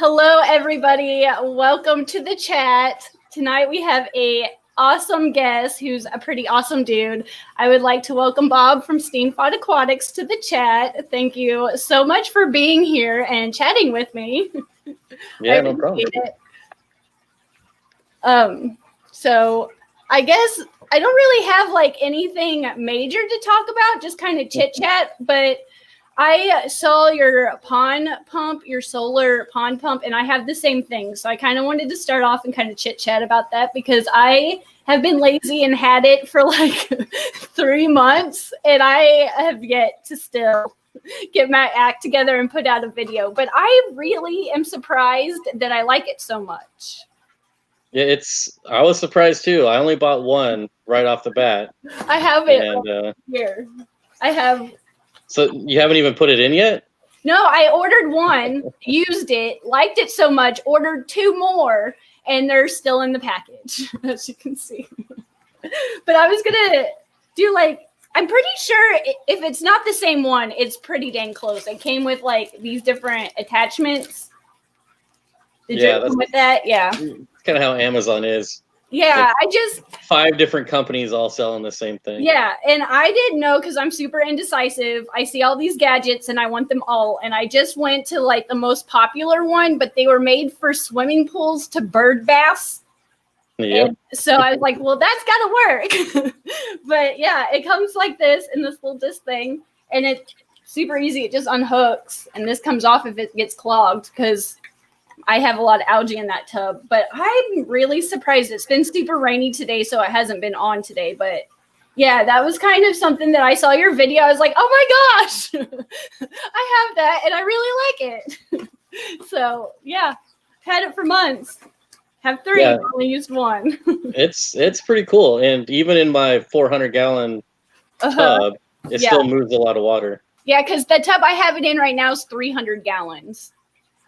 Hello, everybody. Welcome to the chat. Tonight we have a awesome guest who's a pretty awesome dude. I would like to welcome Bob from Steenfott Aquatics to the chat. Thank you so much for being here and chatting with me. Yeah, no problem. So I guess I don't really have like anything major to talk about, just kind of chit chat, but I saw your pond pump, your solar pond pump, and I have the same thing. So I kind of wanted to start off and kind of chit chat about that because I have been lazy and had it for like 3 months, and I have yet to still get my act together and put out a video. But I really am surprised that I like it so much. Yeah, I was surprised too. I only bought one right off the bat. I have it right here. I have. So you haven't even put it in yet? No, I ordered one, used it, liked it so much, ordered 2 more, and they're still in the package, as you can see. But I was gonna do I'm pretty sure if it's not the same one, it's pretty dang close. It came with like these different attachments. Did you come with that? Yeah. It's kind of how Amazon is. Yeah, like 5 different companies all selling the same thing. Yeah, and I didn't know because I'm super indecisive. I see all these gadgets and I want them all. And I just went to like the most popular one, but they were made for swimming pools to bird baths. Yep. And so I was like, well, that's got to work. But yeah, it comes like this in this little disc thing. And it's super easy. It just unhooks. And this comes off if it gets clogged because I have a lot of algae in that tub, but I'm really surprised. It's been super rainy today, so it hasn't been on today. But yeah, that was kind of something that I saw your video. I was like, oh my gosh, I have that and I really like it. So yeah, had it for months. Have 3, only used 1. It's pretty cool. And even in my 400-gallon tub, it still moves a lot of water. Yeah, because the tub I have it in right now is 300 gallons.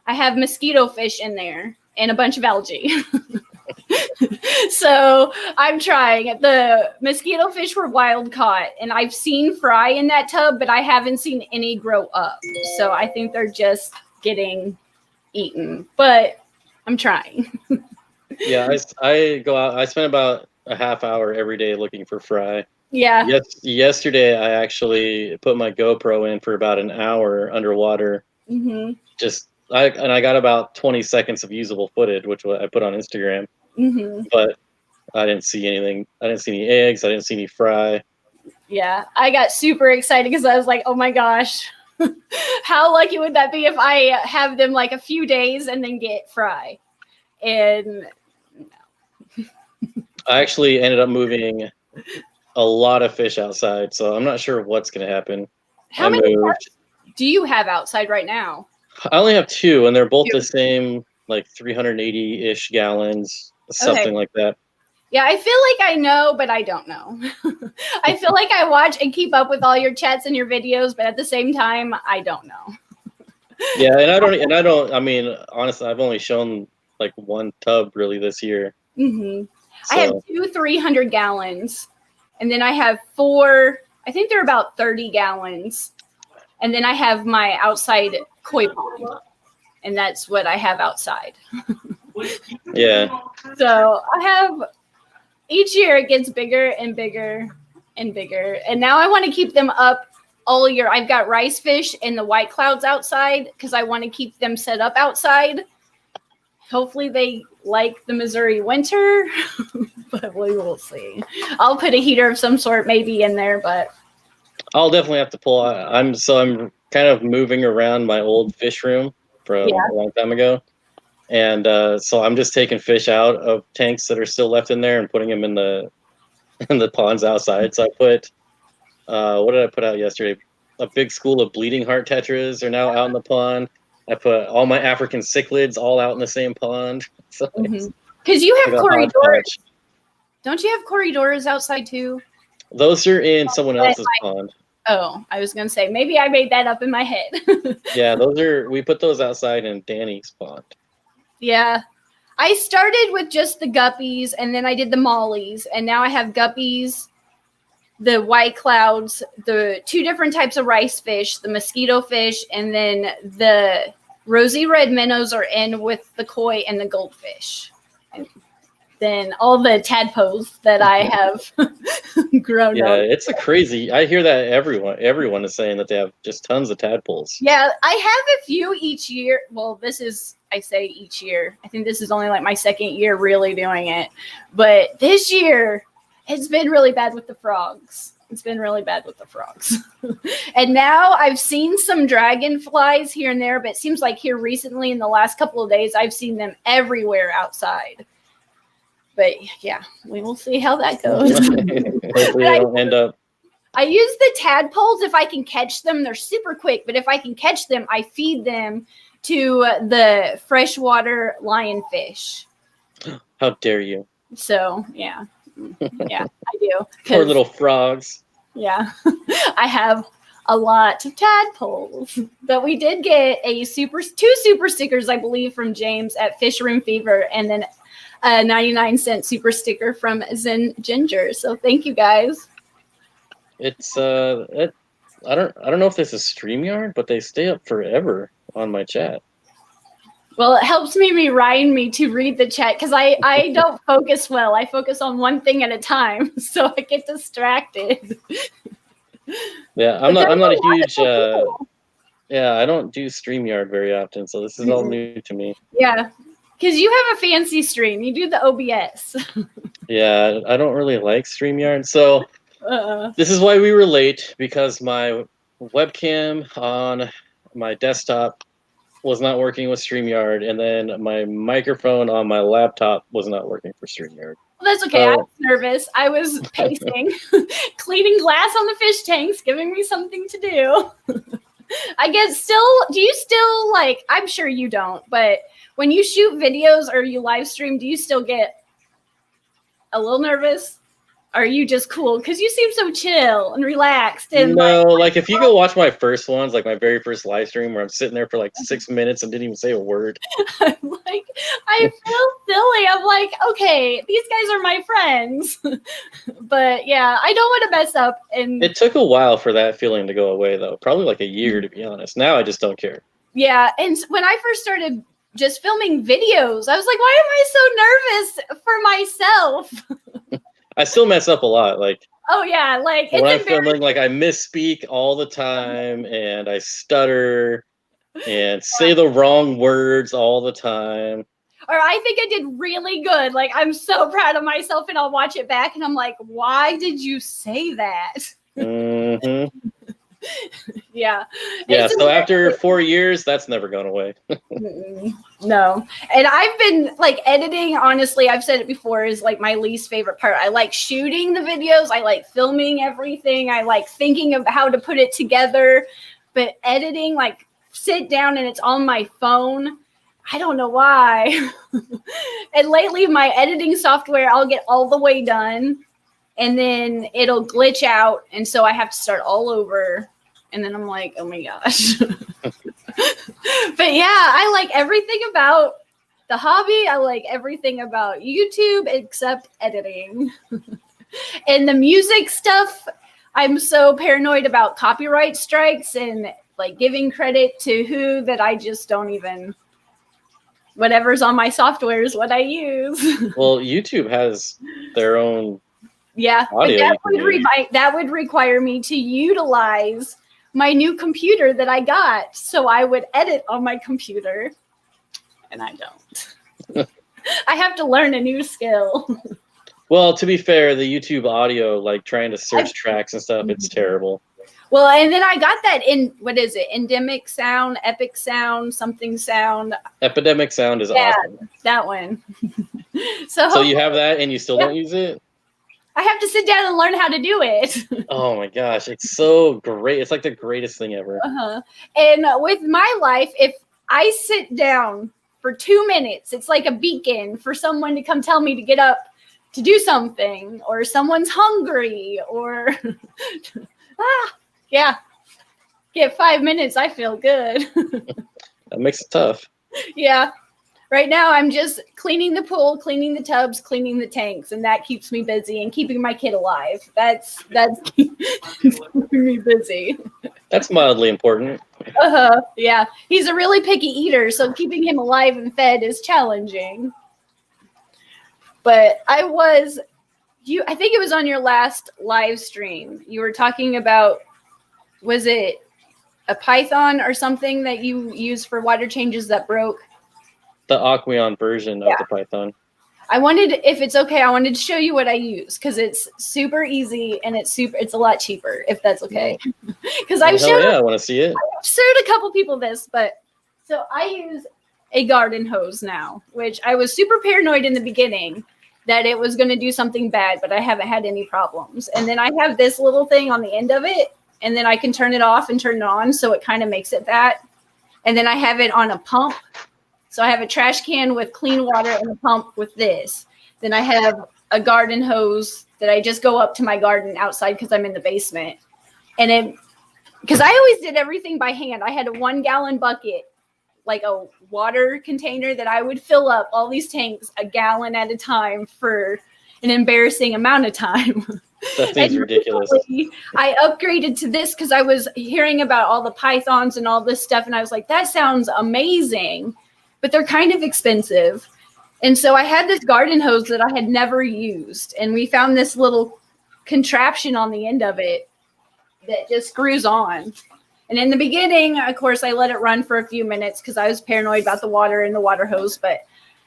I have mosquito fish in there and a bunch of algae. So I'm trying. The mosquito fish were wild caught, and I've seen fry in that tub, but I haven't seen any grow up. So I think they're just getting eaten, but I'm trying. Yeah, I go out. I spend about a half hour every day looking for fry. Yeah. Yesterday, I actually put my GoPro in for about an hour underwater. Mm-hmm. I got about 20 seconds of usable footage, which I put on Instagram. Mm-hmm. But I didn't see anything. I didn't see any eggs. I didn't see any fry. Yeah, I got super excited because I was like, oh my gosh, how lucky would that be if I have them like a few days and then get fry? And no. I actually ended up moving a lot of fish outside, so I'm not sure what's going to happen. How many do you have outside right now? I only have 2, and they're both the same, like 380-ish gallons, something like that. Yeah, I feel like I know, but I don't know. I feel like I watch and keep up with all your chats and your videos, but at the same time, I don't know. Yeah, and I don't. I mean, honestly, I've only shown like 1 tub really this year. Mm-hmm. So. I have 2 300 gallons, and then I have 4. I think they're about 30 gallons. And then I have my outside koi pond, and that's what I have outside. Yeah. So I have, each year it gets bigger and bigger and bigger. And now I want to keep them up all year. I've got rice fish and the white clouds outside because I want to keep them set up outside. Hopefully they like the Missouri winter, but we will see. I'll put a heater of some sort maybe in there, but I'll definitely have to pull. I'm kind of moving around my old fish room from a long time ago, and so I'm just taking fish out of tanks that are still left in there and putting them in the ponds outside. So I put what did I put out yesterday? A big school of bleeding heart tetras are now out in the pond. I put all my African cichlids all out in the same pond. So because you have corridors. Don't you have corridors outside too? Those are in someone else's pond. Oh, I was going to say, maybe I made that up in my head. Yeah, we put those outside in Danny's pond. Yeah. I started with just the guppies, and then I did the mollies, and now I have guppies, the white clouds, the 2 different types of rice fish, the mosquito fish, and then the rosy red minnows are in with the koi and the goldfish. And then all the tadpoles that I have grown up. Yeah, it's a crazy. I hear that everyone is saying that they have just tons of tadpoles. Yeah, I have a few each year. Well, I say each year. I think this is only like my second year really doing it. But this year, it's been really bad with the frogs. And now I've seen some dragonflies here and there, but it seems like here recently in the last couple of days, I've seen them everywhere outside. But yeah, we will see how that goes. Hopefully they don't end up. I use the tadpoles if I can catch them. They're super quick, but if I can catch them, I feed them to the freshwater lionfish. How dare you? So, yeah. Yeah, I do. Poor little frogs. Yeah. I have a lot of tadpoles. But we did get two super stickers, I believe, from James at Fish Room Fever, and then a 99-cent super sticker from Zen Ginger. So thank you guys. It's I don't know if this is StreamYard, but they stay up forever on my chat. Well, it helps me remind me to read the chat because I don't focus well. I focus on one thing at a time, so I get distracted. Yeah, I'm not a huge yeah, I don't do StreamYard very often, so this is all new to me. Yeah. Because you have a fancy stream. You do the OBS. Yeah, I don't really like StreamYard. So this is why we were late, because my webcam on my desktop was not working with StreamYard, and then my microphone on my laptop was not working for StreamYard. Well, that's okay. I was nervous. I was pacing, cleaning glass on the fish tanks, giving me something to do. I guess do you still like, I'm sure you don't, but when you shoot videos or you live stream, do you still get a little nervous? Or are you just cool? Because you seem so chill and relaxed. And no, like if you go watch my first ones, like my very first live stream where I'm sitting there for like 6 minutes and didn't even say a word. I'm like, I feel silly. I'm like, okay, these guys are my friends. But yeah, I don't want to mess up. And it took a while for that feeling to go away, though. Probably like a year, to be honest. Now I just don't care. Yeah, and when I first started just filming videos, I was like, why am I so nervous for myself? I still mess up a lot. Like, oh yeah, like when I'm filming, like I misspeak all the time, and I stutter and say the wrong words all the time. Or I think I did really good. Like, I'm so proud of myself, and I'll watch it back, and I'm like, why did you say that? Mm-hmm. Yeah. Yeah, so after 4 years, that's never gone away. No. And I've been like editing, honestly, I've said it before, is like my least favorite part. I like shooting the videos. I like filming everything. I like thinking of how to put it together. But editing, like sit down and it's on my phone. I don't know why. And lately my editing software, I'll get all the way done and then it'll glitch out. And so I have to start all over. And then I'm like, oh my gosh. But yeah, I like everything about the hobby. I like everything about YouTube except editing. And the music stuff, I'm so paranoid about copyright strikes and like giving credit to who that I just don't even, whatever's on my software is what I use. Well, YouTube has their own audio. That would require me to utilize my new computer that I got. So I would edit on my computer and I don't. I have to learn a new skill. Well, to be fair, the YouTube audio, like trying to search tracks and stuff, it's terrible. Well, and then I got that in, what is it? Endemic sound, epic sound, something sound. Epidemic sound is awesome. That one. So you have that and you still don't use it? I have to sit down and learn how to do it. Oh my gosh, it's so great. It's like the greatest thing ever. And with my life, if I sit down for 2 minutes, it's like a beacon for someone to come tell me to get up to do something, or someone's hungry, or get 5 minutes, I feel good. That makes it tough. Yeah. Right now, I'm just cleaning the pool, cleaning the tubs, cleaning the tanks, and that keeps me busy and keeping my kid alive. That's keeping me busy. That's mildly important. Yeah, he's a really picky eater, so keeping him alive and fed is challenging. But I think it was on your last live stream. You were talking about, was it a Python or something that you used for water changes that broke? The Aqueon version of the Python. I if it's okay, I wanted to show you what I use because it's super easy and it's a lot cheaper, if that's okay. Because I want to see it. I've showed a couple people this, but so I use a garden hose now, which I was super paranoid in the beginning that it was going to do something bad, but I haven't had any problems. And then I have this little thing on the end of it, and then I can turn it off and turn it on, so it kind of makes it that. And then I have it on a pump. So I have a trash can with clean water and a pump with this. Then I have a garden hose that I just go up to my garden outside because I'm in the basement. And because I always did everything by hand. I had a 1 gallon bucket, like a water container that I would fill up all these tanks a gallon at a time for an embarrassing amount of time. That thing's ridiculous. I upgraded to this because I was hearing about all the pythons and all this stuff. And I was like, that sounds amazing. But they're kind of expensive. And so I had this garden hose that I had never used. And we found this little contraption on the end of it that just screws on. And in the beginning, of course, I let it run for a few minutes because I was paranoid about the water in the water hose. But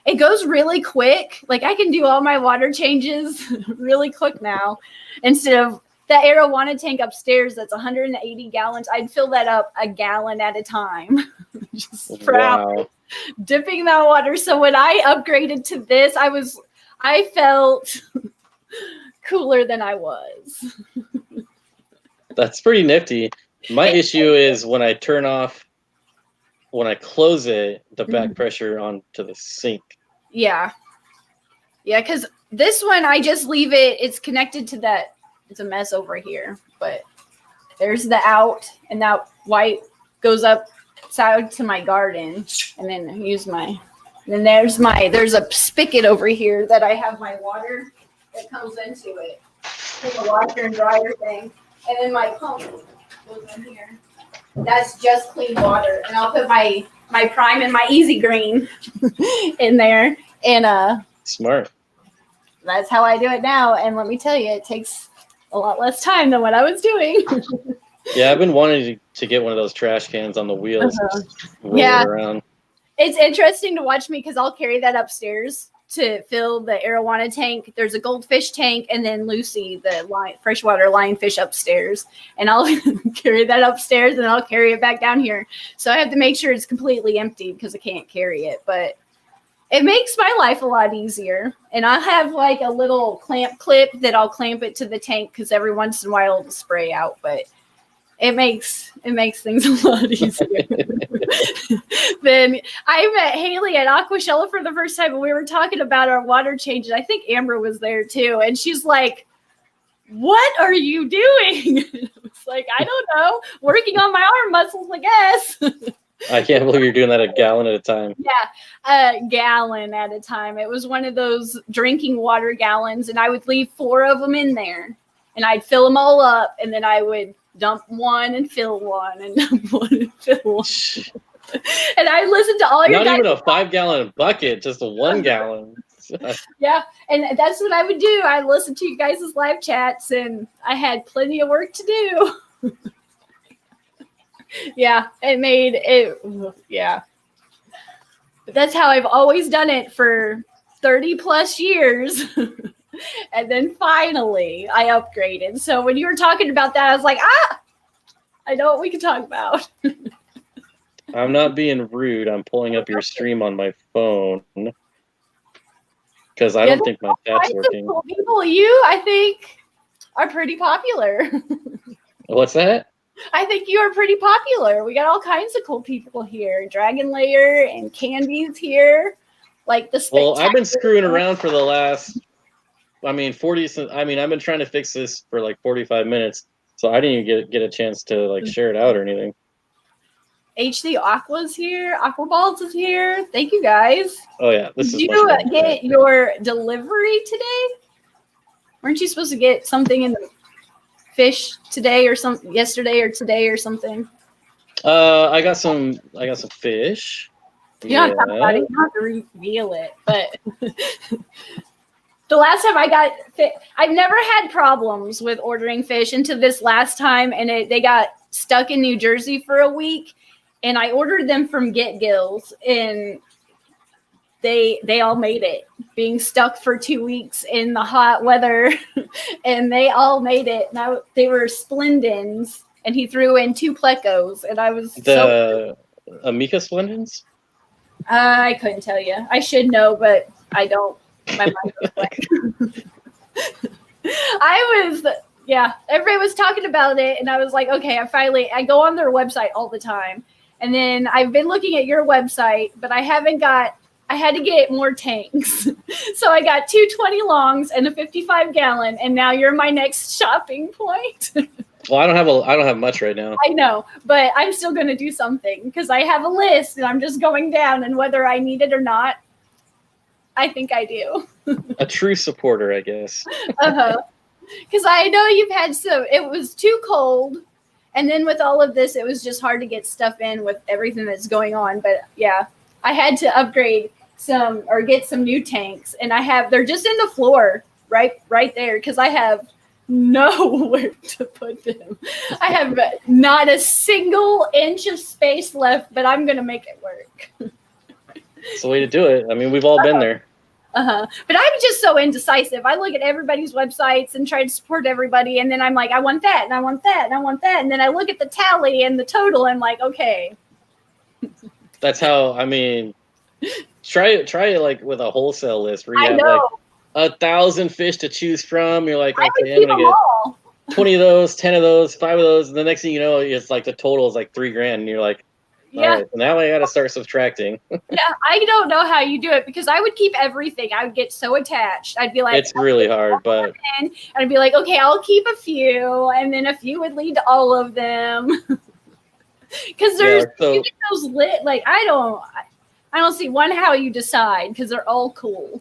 it goes really quick. Like I can do all my water changes really quick now. Instead of the arowana tank upstairs that's 180 gallons, I'd fill that up a gallon at a time. Just for hours, dipping that water. So when I upgraded to this, I felt cooler than I was. That's pretty nifty. My issue is when I close it, the back pressure onto the sink. Yeah, because this one, I just leave it. It's connected to that. It's a mess over here, but there's the out, and that white goes up side to my garden, and then there's a spigot over here that I have my water that comes into it. It's a washer and dryer thing, and then my pump goes in here. That's just clean water, and I'll put my Prime and my Easy Green in there, and smart. That's how I do it now. And let me tell you, it takes a lot less time than what I was doing. Yeah, I've been wanting to get one of those trash cans on the wheels. Roll it around. It's interesting to watch me because I'll carry that upstairs to fill the arowana tank. There's a goldfish tank, and then Lucy, the freshwater lionfish upstairs. And I'll carry that upstairs, and I'll carry it back down here. So I have to make sure it's completely empty because I can't carry it. But it makes my life a lot easier. And I have like a little clamp clip that I'll clamp it to the tank because every once in a while it'll spray out. But it makes things a lot easier. Then I met Haley at Aquashella for the first time, and we were talking about our water changes. I think Amber was there too, and she's like, "What are you doing?" It's like, I don't know, working on my arm muscles, I guess. I can't believe you're doing that a gallon at a time. Yeah, a gallon at a time. It was one of those drinking water gallons, and I would leave 4 of them in there, and I'd fill them all up, and then I would dump one and fill one and dump one and fill one. And I listened to all your Not even a 5-gallon bucket, just a 1 gallon. Yeah, and that's what I would do. I listened to you guys' live chats, and I had plenty of work to do. Yeah, it made it. Yeah, but that's how I've always done it for 30 plus years. And then finally I upgraded. So when you were talking about that, I was like, I know what we can talk about. I'm not being rude. I'm pulling up your stream on my phone because I don't think my chat's working. Cool people, I think, are pretty popular. What's that? I think you are pretty popular. We got all kinds of cool people here. Dragon Layer and Candy's here. Like the Well, I've been screwing around for the last, 40. I've been trying to fix this for like 45 minutes, so I didn't even get a chance to like share it out or anything. HD Aqua's here. Aquaballs is here. Thank you guys. Oh yeah, this Did is you much better. get your delivery today? Weren't you supposed to get something in the fish today or yesterday or today or something? I got some fish. You don't have to talk about it. You don't have to reveal it, but the last time I got I've never had problems with ordering fish until this last time, and they got stuck in New Jersey for a week, and I ordered them from Get Gills, and they all made it, being stuck for 2 weeks in the hot weather, and they all made it. Now they were Splendens, and he threw in 2 Plecos, and I was Amica Splendens. I couldn't tell you. I should know, but I don't. My mind was blank. Everybody was talking about it, and I was like, okay, I go on their website all the time, and then I've been looking at your website, but I had to get more tanks. So I got 2 20 longs and a 55-gallon, and now you're my next shopping point. Well, I don't have much right now. I know, but I'm still going to do something because I have a list, and I'm just going down, and whether I need it or not, I think I do. A true supporter, I guess. Because I know you've had it was too cold, and then with all of this, it was just hard to get stuff in with everything that's going on. But yeah, I had to upgrade get some new tanks, and they're just in the floor right there because I have nowhere to put them. I have not a single inch of space left, but I'm gonna make it work. It's the way to do it. I mean, we've all been there. But I'm just so indecisive. I look at everybody's websites and try to support everybody, and then I'm like, I want that, and I want that, and I want that, and then I look at the tally and the total, and I'm like, okay. That's how. I mean, try it like with a wholesale list where you have like 1,000 fish to choose from. You're like, okay, I'm gonna get 20 of those, 10 of those, 5 of those, and the next thing you know, it's like the total is like $3,000, and you're like, all right, so now I got to start subtracting. Yeah, I don't know how you do it because I would keep everything. I would get so attached. I'd be like, it's really hard, but and I'd be like, okay, I'll keep a few, and then a few would lead to all of them. Because you get those lit. Like I don't see one how you decide because they're all cool,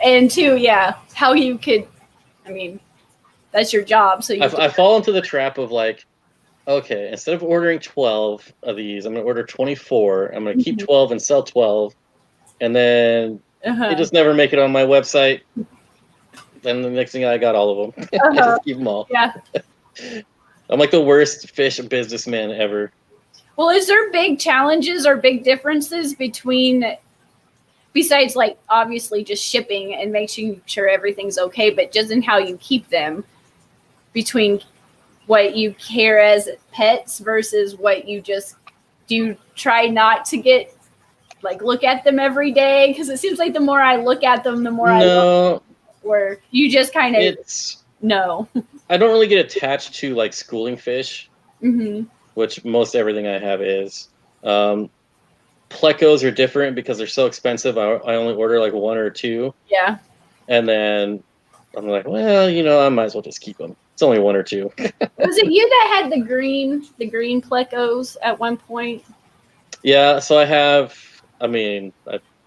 and 2, how you could. I mean, that's your job. So I fall into the trap of like, okay, instead of ordering 12 of these, I'm going to order 24. I'm going to keep 12 and sell 12. And then they just never make it on my website. Then the next thing I got all of them. I just keep them all. Yeah. I'm like the worst fish businessman ever. Well, is there big challenges or big differences besides like obviously just shipping and making sure everything's okay, but just in how you keep them between what you care as pets versus what you just do? Try not to get look at them every day, because it seems like the more I look at them, the more I love them, or you just kind of I don't really get attached to like schooling fish, which most everything I have is. Plecos are different because they're so expensive. I only order like 1 or 2. Yeah. And then I'm like, well, I might as well just keep them. It's only 1 or 2. Was it you that had the green Plecos at one point? Yeah, so I have. I mean,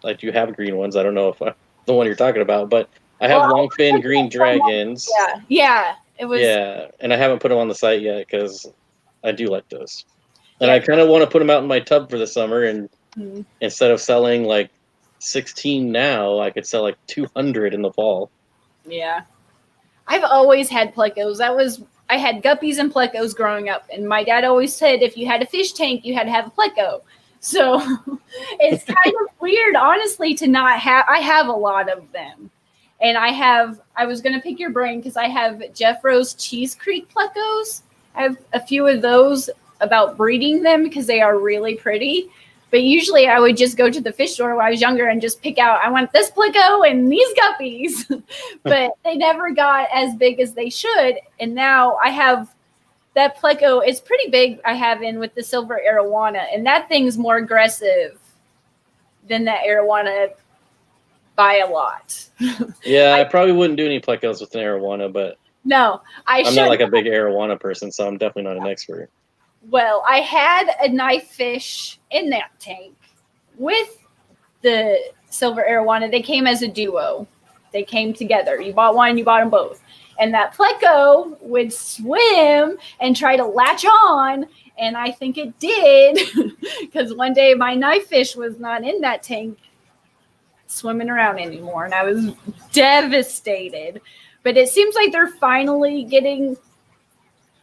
I do have green ones. I don't know if the one you're talking about, but I have longfin green dragons. Yeah, it was. Yeah, and I haven't put them on the site yet because I do like those, and I kind of want to put them out in my tub for the summer. And instead of selling like 16 now, I could sell like 200 in the fall. Yeah. I've always had Plecos. I had guppies and Plecos growing up, and my dad always said if you had a fish tank, you had to have a Pleco. So it's kind of weird, honestly, to not have. I have a lot of them, and I was going to pick your brain because I have Jeff Rose Cheese Creek Plecos. I have a few of those about breeding them because they are really pretty. But usually I would just go to the fish store when I was younger and just pick out, I want this Pleco and these guppies. But they never got as big as they should. And now I have that Pleco. It's pretty big. I have in with the silver arowana. And that thing's more aggressive than that arowana by a lot. Yeah, I probably wouldn't do any Plecos with an arowana, but no, I'm not like a big arowana person, so I'm definitely not an expert. Well, I had a knife fish in that tank with the silver arowana. They came as a duo. They came together. You bought one, you bought them both. And that Pleco would swim and try to latch on. And I think it did because one day my knife fish was not in that tank swimming around anymore. And I was devastated. But it seems like they're finally getting,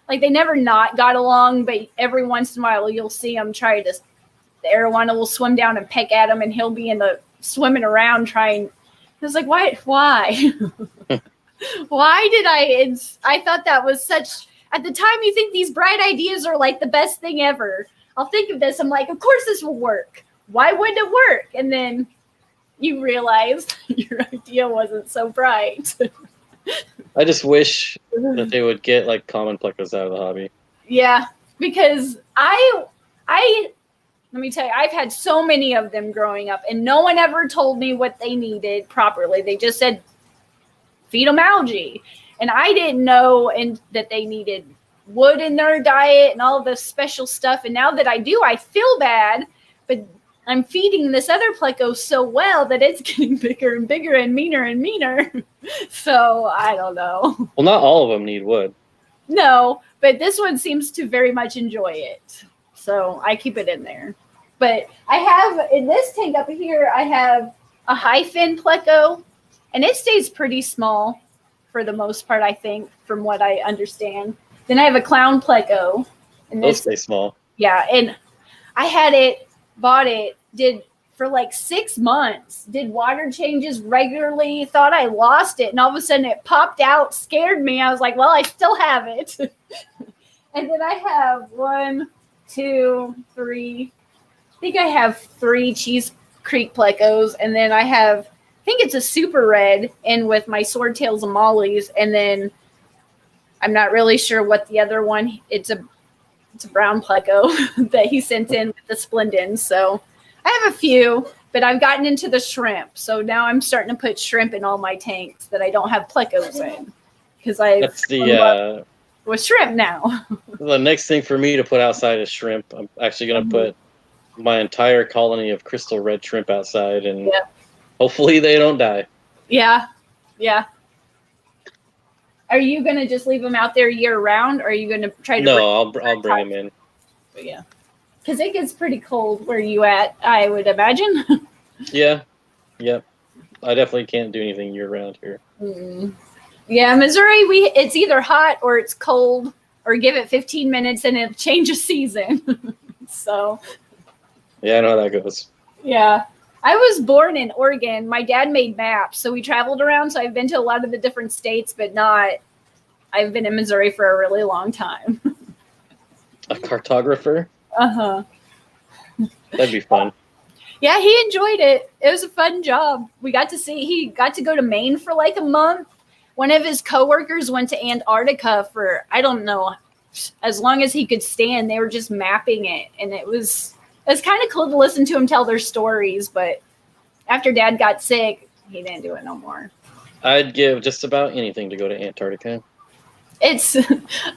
like they never not got along, but every once in a while you'll see them try to, the arowana will swim down and peck at him and he'll be in the swimming around trying. I was like, why? Why did I thought that was such, at the time you think these bright ideas are like the best thing ever. I'll think of this. I'm like, of course this will work. Why wouldn't it work? And then you realize your idea wasn't so bright. I just wish that they would get like common plecos out of the hobby. Yeah, because I let me tell you, I've had so many of them growing up, and no one ever told me what they needed properly. They just said, feed them algae. And I didn't know that they needed wood in their diet and all this special stuff. And now that I do, I feel bad, but I'm feeding this other Pleco so well that it's getting bigger and bigger and meaner and meaner. So I don't know. Well, not all of them need wood. No, but this one seems to very much enjoy it. So I keep it in there. But I have, in this tank up here, I have a high fin Pleco, and it stays pretty small for the most part, I think, from what I understand. Then I have a clown Pleco. And those stay small. Yeah, and I had it, bought it, did for like 6 months, did water changes regularly, thought I lost it, and all of a sudden it popped out, scared me. I was like, well, I still have it. And then I have 1, 2, 3, I think I have 3 Cheese Creek Plecos, and then I have, I think it's a super red in with my swordtails and mollies, and then I'm not really sure what the other one, it's a brown Pleco that he sent in with the Splendens. So I have a few, but I've gotten into the shrimp. So now I'm starting to put shrimp in all my tanks that I don't have Plecos in, because that's the with shrimp now. The next thing for me to put outside is shrimp. I'm actually going to put my entire colony of crystal red shrimp outside, and hopefully they don't die. Yeah. Are you going to just leave them out there year round, or are you going to try to? No, I'll bring them in. But yeah, because it gets pretty cold where you at, I would imagine. Yeah. I definitely can't do anything year round here. Yeah, Missouri, it's either hot or it's cold, or give it 15 minutes and it'll change a season. So. Yeah, I know how that goes. Yeah. I was born in Oregon. My dad made maps, so we traveled around. So I've been to a lot of the different states, but I've been in Missouri for a really long time. A cartographer? Uh-huh. That'd be fun. Yeah, he enjoyed it. It was a fun job. He got to go to Maine for like a month. One of his coworkers went to Antarctica for, I don't know, as long as he could stand. They were just mapping it, and it was kind of cool to listen to him tell their stories, but after Dad got sick, he didn't do it no more. I'd give just about anything to go to Antarctica.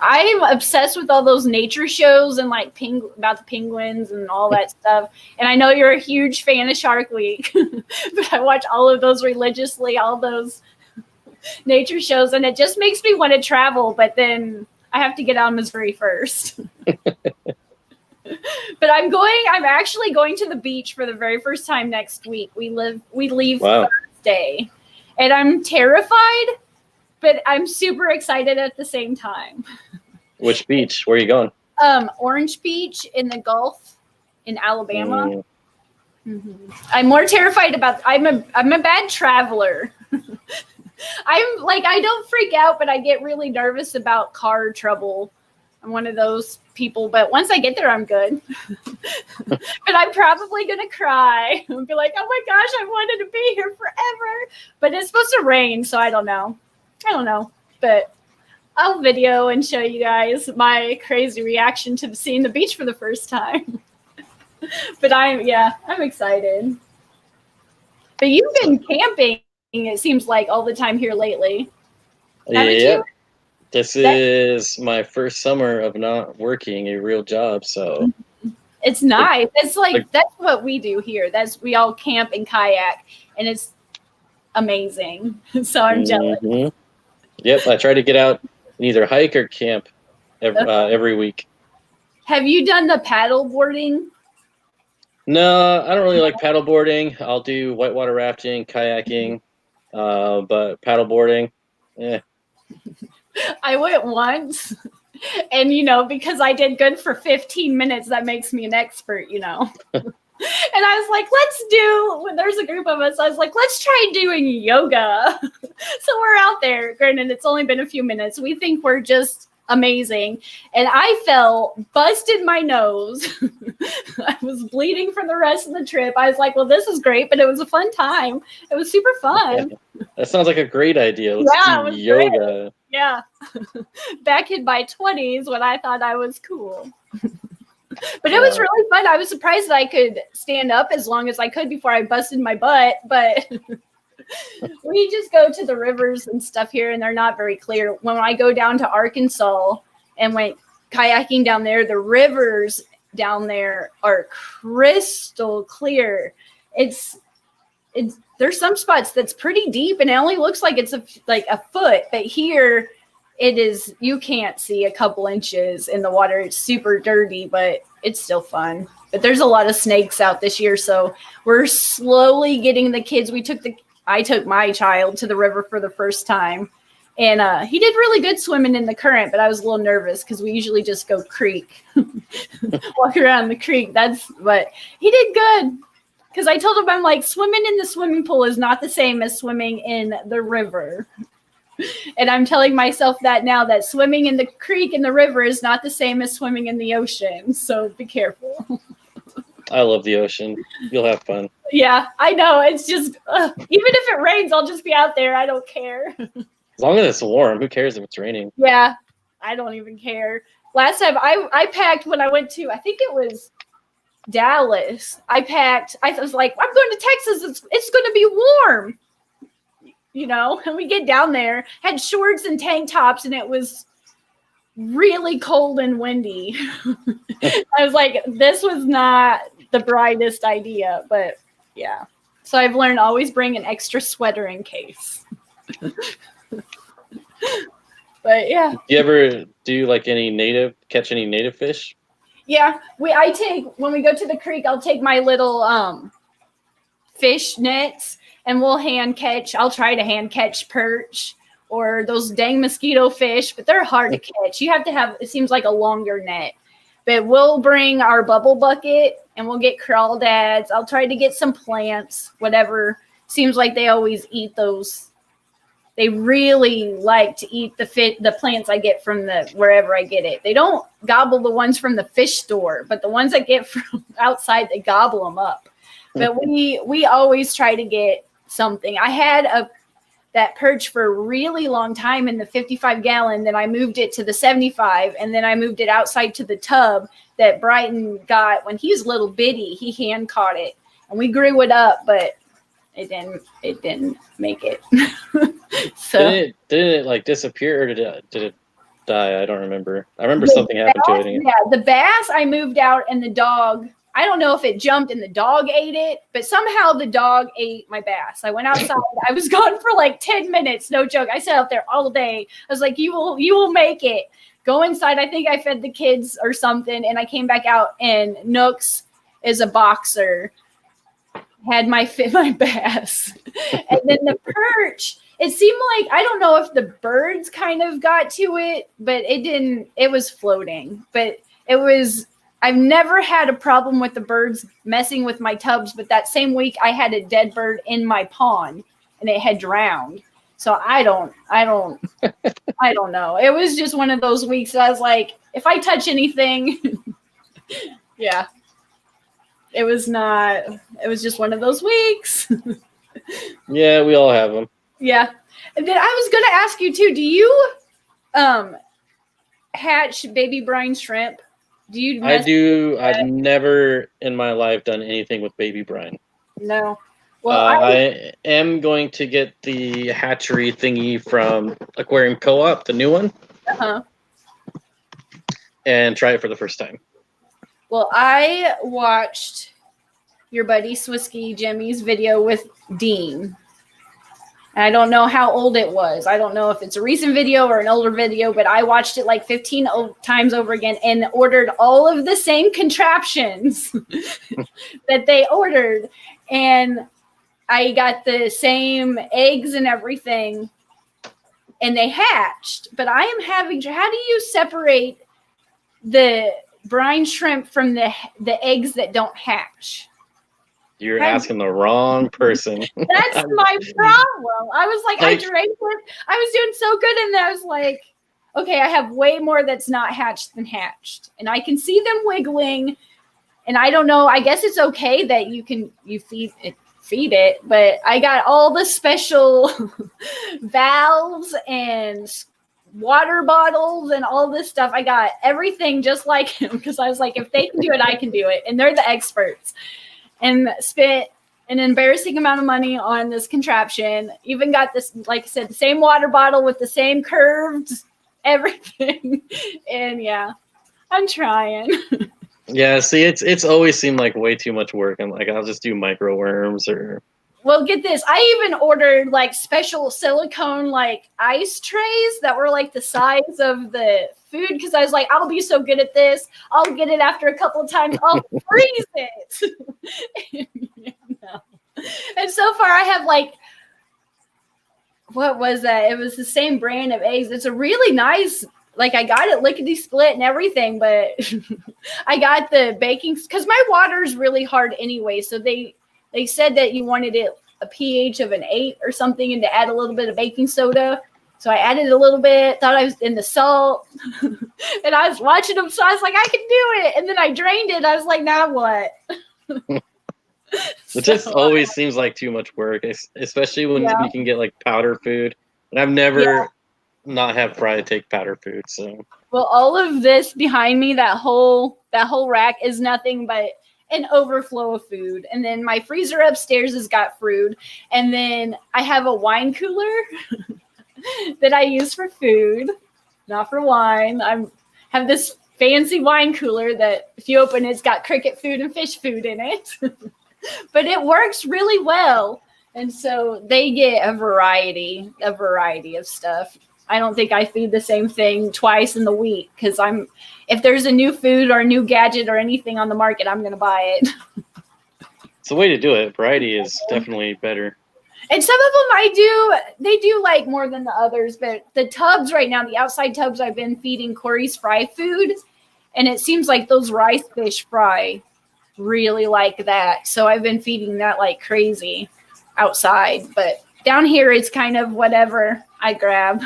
I'm obsessed with all those nature shows and like about the penguins and all that stuff. And I know you're a huge fan of Shark Week, but I watch all of those religiously, all those nature shows, and it just makes me want to travel, but then I have to get out of Missouri first. But I'm actually going to the beach for the very first time next week. We leave Thursday, and I'm terrified, but I'm super excited at the same time. Which beach? Where are you going? Orange Beach in the Gulf in Alabama. I'm more terrified about, I'm a bad traveler. I'm like, I don't freak out, but I get really nervous about car trouble. I'm one of those people, but once I get there, I'm good. But I'm probably going to cry and be like, oh my gosh, I wanted to be here forever. But it's supposed to rain, so I don't know. But I'll video and show you guys my crazy reaction to seeing the beach for the first time. But I'm excited. But you've been camping, it seems like, all the time here lately. Haven't you? This is my first summer of not working a real job, so it's nice. It's like that's what we do here. We all camp and kayak, and it's amazing. So I'm jealous. Yep, I try to get out and either hike or camp every week. Have you done the paddle boarding? No, I don't really like paddle boarding. I'll do whitewater rafting, kayaking, but paddle boarding, I went once, and because I did good for 15 minutes, that makes me an expert, And I was like, when there's a group of us, I was like, let's try doing yoga. So we're out there. Granted, it's only been a few minutes. We think we're just amazing. And I busted my nose. I was bleeding for the rest of the trip. I was like, well, this is great, but it was a fun time. It was super fun. That sounds like a great idea. Let's do yoga. Great. Yeah. Back in my 20s when I thought I was cool. But it was really fun. I was surprised that I could stand up as long as I could before I busted my butt. But we just go to the rivers and stuff here, and they're not very clear. When I go down to Arkansas and went kayaking down there, the rivers down there are crystal clear. There's some spots that's pretty deep, and it only looks like it's like a foot. But here, it is. You can't see a couple inches in the water. It's super dirty, but it's still fun. But there's a lot of snakes out this year, so we're slowly getting the kids. I took my child to the river for the first time, and he did really good swimming in the current, but I was a little nervous because we usually just go creek, walk around the creek. But he did good because I told him, I'm like, swimming in the swimming pool is not the same as swimming in the river. And I'm telling myself that now, that swimming in the creek and the river is not the same as swimming in the ocean. So be careful. I love the ocean. You'll have fun. Yeah, I know. It's just, even if it rains, I'll just be out there. I don't care. As long as it's warm, who cares if it's raining? Yeah, I don't even care. Last time I packed when I went to, I think it was Dallas. I was like, I'm going to Texas. It's going to be warm. And we get down there, had shorts and tank tops, and it was really cold and windy. I was like, this was not the brightest idea, but yeah. So I've learned always bring an extra sweater in case. But yeah. Do you ever catch any native fish? Yeah, when we go to the creek, I'll take my little fish nets and we'll I'll try to hand catch perch or those dang mosquito fish, but they're hard to catch. You have to have, it seems like, a longer net. But we'll bring our bubble bucket and we'll get crawdads. I'll try to get some plants, whatever. Seems like they always eat those. They really like to eat the plants I get from wherever I get it. They don't gobble the ones from the fish store, but the ones I get from outside, they gobble them up. But we always try to get something. I had that perch for a really long time in the 55-gallon. Then I moved it to the 75, and then I moved it outside to the tub that Brighton got when he was little bitty. He hand caught it, and we grew it up, but it didn't make it. So did it like disappear, or did it die? I don't remember. I remember something happened to it. Yeah, the bass I moved out, and the dog, I don't know if it jumped and the dog ate it, but somehow the dog ate my bass. I went outside. I was gone for like 10 minutes. No joke. I sat out there all day. I was like, you will make it. Go inside. I think I fed the kids or something. And I came back out, and Nooks is a boxer. Had my bass. And then the perch, it seemed like, I don't know if the birds kind of got to it, but it was floating. But I've never had a problem with the birds messing with my tubs, but that same week I had a dead bird in my pond and it had drowned. So I don't know. It was just one of those weeks that I was like, if I touch anything, yeah, it was just one of those weeks. Yeah, we all have them. Yeah. And then I was going to ask you too, do you hatch baby brine shrimp? I do. I've never in my life done anything with baby brine. No. Well, I am going to get the hatchery thingy from Aquarium Co-op, the new one. Uh-huh. and try it for the first time. Well, I watched your buddy Swisky Jimmy's video with Dean. And I don't know how old it was. I don't know if it's a recent video or an older video, but I watched it like 15 times over again and ordered all of the same contraptions that they ordered. And I got the same eggs and everything, and they hatched. But I am having, how do you separate the brine shrimp from the eggs that don't hatch? You're asking the wrong person. That's my problem. I was like, I drank it. I was doing so good, and then I was like, okay, I have way more that's not hatched than hatched, and I can see them wiggling. And I don't know. I guess it's okay that you feed it, but I got all the special valves and water bottles and all this stuff. I got everything just like him because I was like, if they can do it, I can do it, and they're the experts. And spent an embarrassing amount of money on this contraption. Even got this, like I said, the same water bottle with the same curved everything. And yeah, I'm trying. Yeah, see, it's always seemed like way too much work. I'm like, I'll just do micro worms or. Well, get this. I even ordered like special silicone like ice trays that were like the size of the food because I was like, I'll be so good at this. I'll get it after a couple of times. I'll freeze it. And so far I have like, what was that? It was the same brand of eggs. It's a really nice, like I got it lickety split and everything, but I got the baking because my water is really hard anyway. So they said that you wanted it a pH of an 8 or something and to add a little bit of baking soda. So I added a little bit, thought I was in the salt, and I was watching them. So I was like, I can do it. And then I drained it. I was like, now what? It just always seems like too much work, especially when you can get like powder food. And I've never not have Fry take powder food. So well, all of this behind me, that whole rack is nothing but an overflow of food. And then my freezer upstairs has got fruit. And then I have a wine cooler that I use for food, not for wine. I have this fancy wine cooler that if you open it, it's got cricket food and fish food in it. But it works really well. And so they get a variety of stuff. I don't think I feed the same thing twice in the week because if there's a new food or a new gadget or anything on the market, I'm going to buy it. It's the way to do it. Variety is definitely better. And some of them they do like more than the others, but the tubs right now, the outside tubs, I've been feeding Corey's fry food, and it seems like those rice fish fry really like that. So I've been feeding that like crazy outside, but down here it's kind of whatever I grab.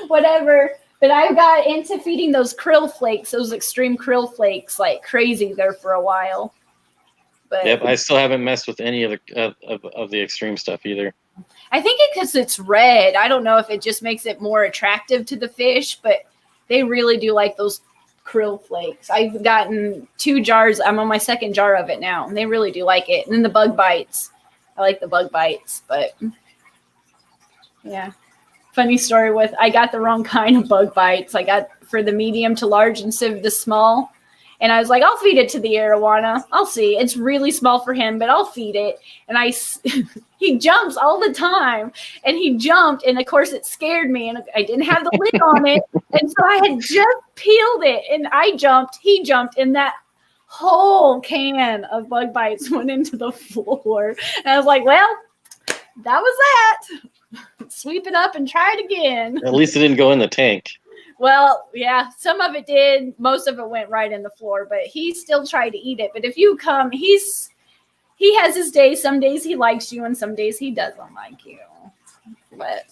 Whatever. But I got into feeding those krill flakes, those extreme krill flakes like crazy there for a while. But yep, I still haven't messed with any of the extreme stuff either. I think because it's red. I don't know if it just makes it more attractive to the fish, but they really do like those krill flakes. I've gotten 2 jars. I'm on my 2nd jar of it now, and they really do like it. And then the bug bites. I like the bug bites, but yeah. Funny story with I got the wrong kind of bug bites. I got for the medium to large instead of the small. And I was like, I'll feed it to the arowana. I'll see. It's really small for him, but I'll feed it. And he jumps all the time. And he jumped. And, of course, it scared me. And I didn't have the lid on it. And so I had just peeled it. And I jumped. He jumped. And that whole can of bug bites went into the floor. And I was like, well, that was that. Sweep it up and try it again. At least it didn't go in the tank. Well, yeah, some of it did. Most of it went right in the floor, but he still tried to eat it. But if you come, he has his days. Some days he likes you, and some days he doesn't like you. But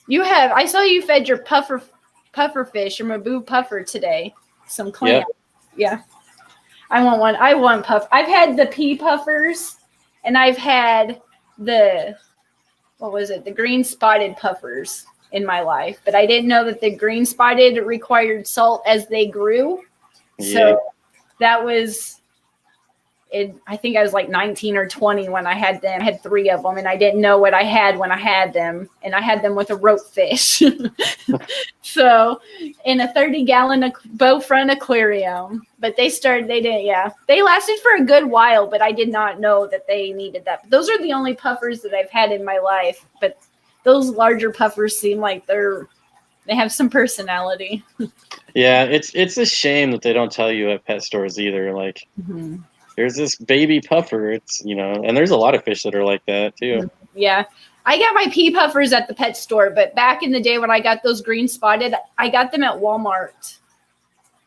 I saw you fed your puffer fish, your Mabu puffer today. Some clams. Yep. Yeah. I want one. I want puff. I've had the pea puffers, and I've had the green spotted puffers in my life, but I didn't know that the green spotted required salt as they grew. So that was I think I was like 19 or 20 when I had them. I had 3 of them, and I didn't know what I had when I had them. And I had them with a rope fish. So in a 30-gallon bow front aquarium. But they lasted for a good while, but I did not know that they needed that. Those are the only puffers that I've had in my life. But those larger puffers seem like they have some personality. Yeah, it's a shame that they don't tell you at pet stores either. Like, there's this baby puffer. It's, and there's a lot of fish that are like that too. Yeah. I got my pea puffers at the pet store, but back in the day when I got those green spotted, I got them at Walmart.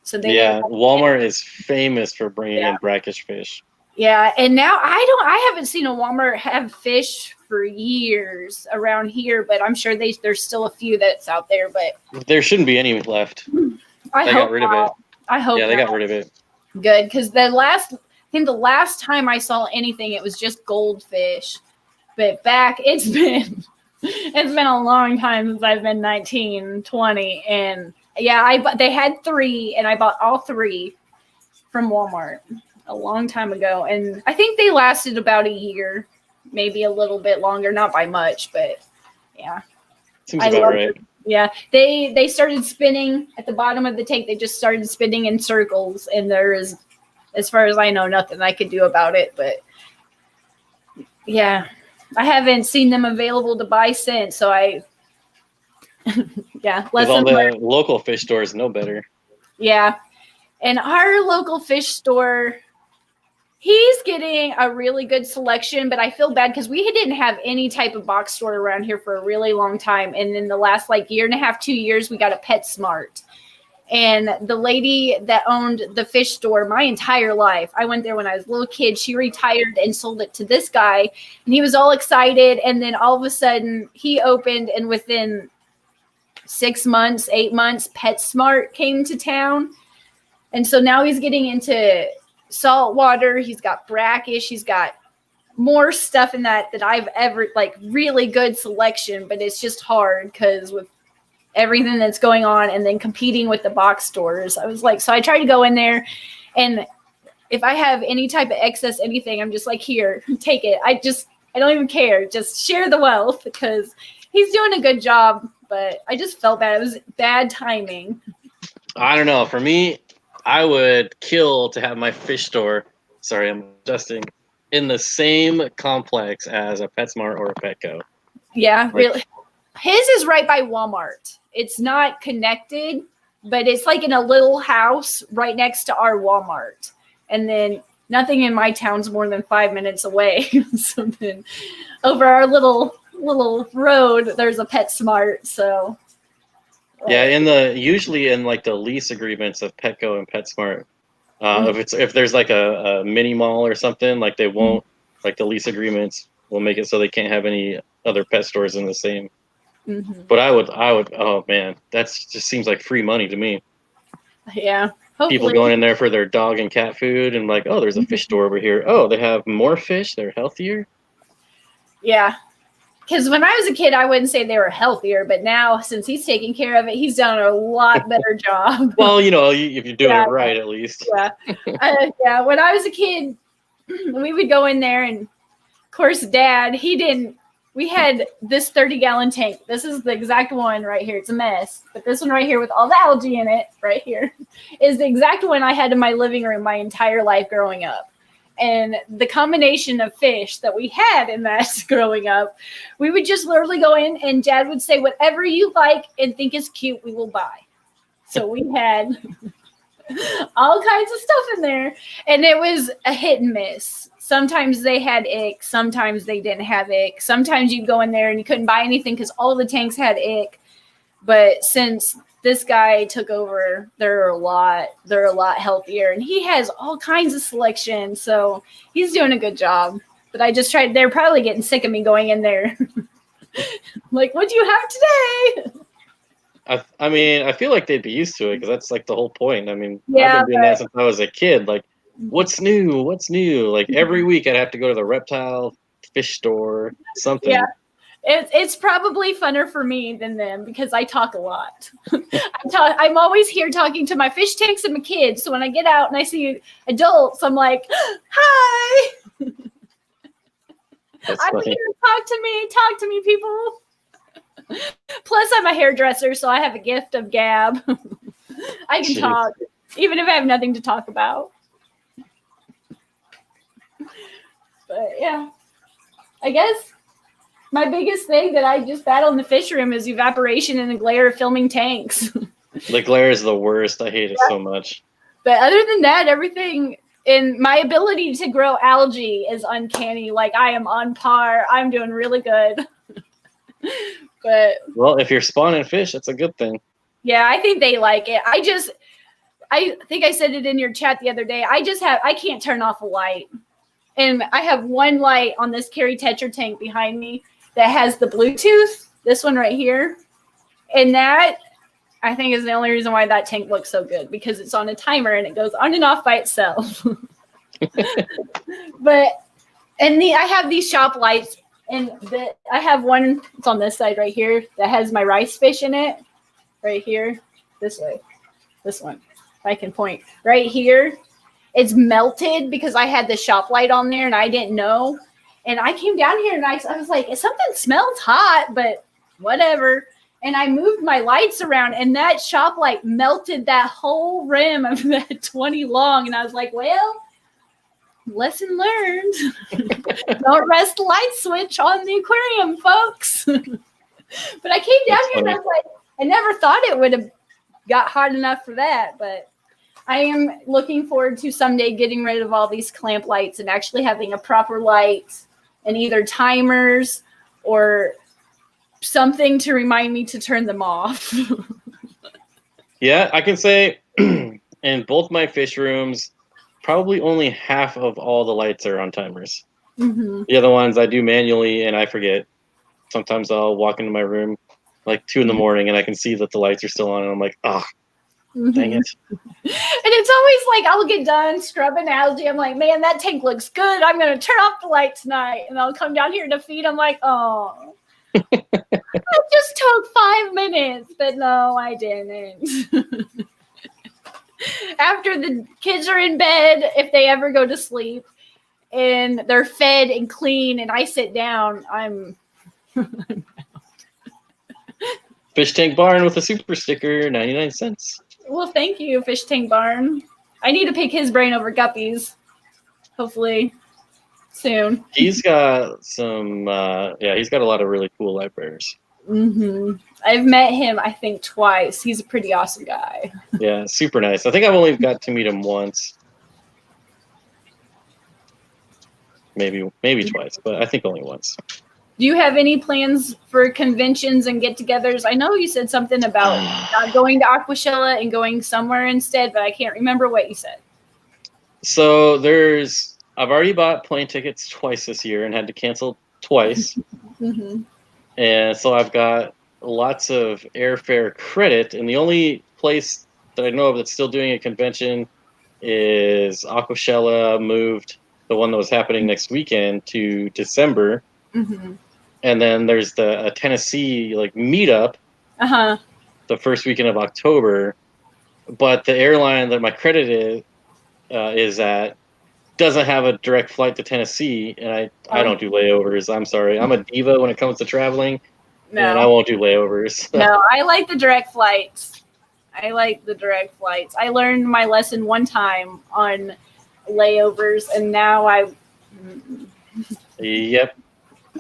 So Walmart is famous for bringing in brackish fish. Yeah, and now I haven't seen a Walmart have fish for years around here, but I'm sure there's still a few that's out there, but there shouldn't be any left. They got rid of it. I hope. Yeah, they got rid of it. Good, because the last time I saw anything, it was just goldfish. But it's been a long time since I've been 19, 20, and they had 3, and I bought all 3 from Walmart a long time ago, and I think they lasted about a year, maybe a little bit longer, not by much, but yeah. Seems about right. Yeah, they started spinning at the bottom of the tank. They just started spinning in circles, and there is, as far as I know, nothing I could do about it. But yeah, I haven't seen them available to buy since. So all the local fish stores know better. Yeah, and our local fish store, he's getting a really good selection, but I feel bad because we didn't have any type of box store around here for a really long time. And in the last year and a half, 2 years, we got a PetSmart. And the lady that owned the fish store my entire life, I went there when I was a little kid. She retired and sold it to this guy, and he was all excited. And then all of a sudden he opened, and within 6 months, 8 months, PetSmart came to town. And so now he's getting into saltwater. He's got brackish. He's got more stuff in that I've ever, really good selection, but it's just hard because with everything that's going on and then competing with the box stores, I was so I try to go in there, and if I have any type of excess anything, I'm just here, take it. I don't even care. Just share the wealth because he's doing a good job, but I just felt bad. It was bad timing. I don't know. For me, I would kill to have my fish store, sorry, I'm adjusting, in the same complex as a PetSmart or a Petco. Yeah, really. His is right by Walmart. It's not connected, but it's in a little house right next to our Walmart. And then nothing in my town's more than 5 minutes away. So then over our little road, there's a PetSmart. So yeah, usually in the lease agreements of Petco and PetSmart, if there's a mini mall or something, they won't, the lease agreements will make it so they can't have any other pet stores in the same. Mm-hmm. But I would, oh man, that just seems like free money to me. Yeah. Hopefully. People going in there for their dog and cat food and oh, there's a fish store over here. Oh, they have more fish. They're healthier. Yeah. Because when I was a kid, I wouldn't say they were healthier, but now since he's taking care of it, he's done a lot better job. Well, if you're doing it right, at least. Yeah. When I was a kid, we would go in there, and of course, Dad, we had this 30-gallon tank. This is the exact one right here. It's a mess. But this one right here with all the algae in it right here is the exact one I had in my living room my entire life growing up. And the combination of fish that we had in that growing up, we would just literally go in, and Dad would say, whatever you like and think is cute, we will buy. So we had all kinds of stuff in there. And it was a hit and miss. Sometimes they had ick. Sometimes they didn't have ick. Sometimes you'd go in there and you couldn't buy anything because all the tanks had ick. But since this guy took over, they're a lot healthier, and he has all kinds of selection. So he's doing a good job. But I just tried. They're probably getting sick of me going in there. What do you have today? I feel like they'd be used to it because that's the whole point. I've been Yeah, doing that since I was a kid. What's new? What's new? Every week I'd have to go to the reptile fish store, something. Yeah. It's probably funner for me than them because I talk a lot. I'm always here talking to my fish tanks and my kids. So when I get out and I see adults, I'm like, hi. I'm here. Talk to me, people. Plus, I'm a hairdresser, so I have a gift of gab. I can talk, even if I have nothing to talk about. But yeah, I guess my biggest thing that I just battle in the fish room is evaporation and the glare of filming tanks. The glare is the worst. I hate it so much. But other than that, everything in my ability to grow algae is uncanny. Like I am on par. I'm doing really good. But well, if you're spawning fish, that's a good thing. Yeah, I think they like it. I think I said it in your chat the other day. I can't turn off a light. And I have one light on this Carry Tetra tank behind me that has the Bluetooth, this one right here. And that, I think, is the only reason why that tank looks so good, because it's on a timer and it goes on and off by itself. I have these shop lights, and I have one, it's on this side right here, that has my rice fish in it. Right here, this way, this one, if I can point. Right here, it's melted because I had the shop light on there and I didn't know. And I came down here and I was like, something smells hot, but whatever. And I moved my lights around and that shop light melted that whole rim of that 20 long. And I was like, well, lesson learned. Don't rest the light switch on the aquarium, folks. But I came down here and I was like, I never thought it would have got hot enough for that, but I am looking forward to someday getting rid of all these clamp lights and actually having a proper light and either timers or something to remind me to turn them off. Yeah, I can say in both my fish rooms, probably only half of all the lights are on timers. Mm-hmm. The other ones I do manually and I forget. Sometimes I'll walk into my room like 2 a.m. and I can see that the lights are still on and I'm like, dang it. And it's always like I'll get done scrubbing algae. I'm like, man, that tank looks good. I'm going to turn off the light tonight. And I'll come down here to feed. I'm like, oh, it just took 5 minutes. But no, I didn't. After the kids are in bed, if they ever go to sleep and they're fed and clean and I sit down, I'm Fish Tank Barn with a super sticker, 99 cents. Well, thank you, Fish Tank Barn. I need to pick his brain over Guppy's. Hopefully soon. He's got some, he's got a lot of really cool light bearers. Mm-hmm. I've met him, I think, twice. He's a pretty awesome guy. Yeah, super nice. I think I've only got to meet him once. Maybe twice, but I think only once. Do you have any plans for conventions and get-togethers? I know you said something about not going to Aquashella and going somewhere instead, but I can't remember what you said. So I've already bought plane tickets twice this year and had to cancel twice. Mm-hmm. And so I've got lots of airfare credit, and the only place that I know of that's still doing a convention is Aquashella moved the one that was happening next weekend to December. Mm-hmm. And then there's the Tennessee meetup the first weekend of October. But the airline that my credit is at doesn't have a direct flight to Tennessee, and I don't do layovers. I'm sorry. I'm a diva when it comes to traveling, and I won't do layovers. No, I like the direct flights. I learned my lesson one time on layovers, and now Yep.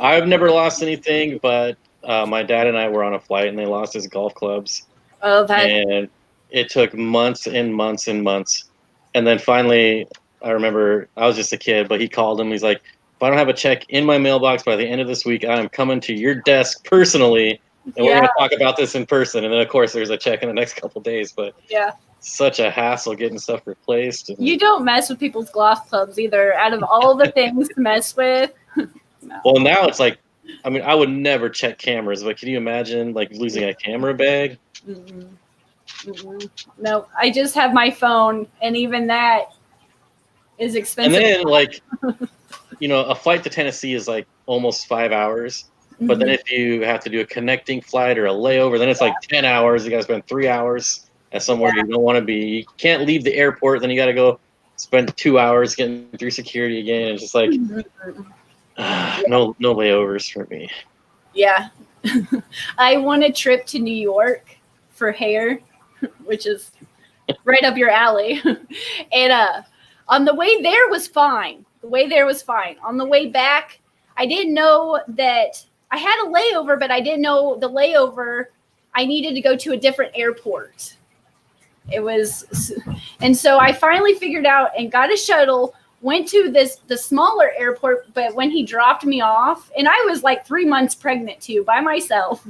I've never lost anything, but my dad and I were on a flight, and they lost his golf clubs. Oh, and it took months and months and months. And then finally, I remember I was just a kid, but he called him. He's like, if I don't have a check in my mailbox by the end of this week, I am coming to your desk personally, and we're going to talk about this in person. And then, of course, there's a check in the next couple of days. But such a hassle getting stuff replaced. You don't mess with people's golf clubs either. Out of all the things to mess with. No. Well, now it's like, I mean, I would never check cameras, but can you imagine losing a camera bag? Mm-hmm. Mm-hmm. No, I just have my phone, and even that is expensive. And then, a flight to Tennessee is almost 5 hours. But then if you have to do a connecting flight or a layover, then it's like 10 hours. You got to spend 3 hours at somewhere you don't want to be. You can't leave the airport. Then you got to go spend 2 hours getting through security again. It's just like, no layovers for me. Yeah. I won a trip to New York for hair, which is right up your alley. And on the way there was fine. On the way back, I didn't know that I had a layover, but I didn't know the layover, I needed to go to a different airport. And so I finally figured out and got a shuttle, went to the smaller airport, but when he dropped me off, and I was like 3 months pregnant too, by myself,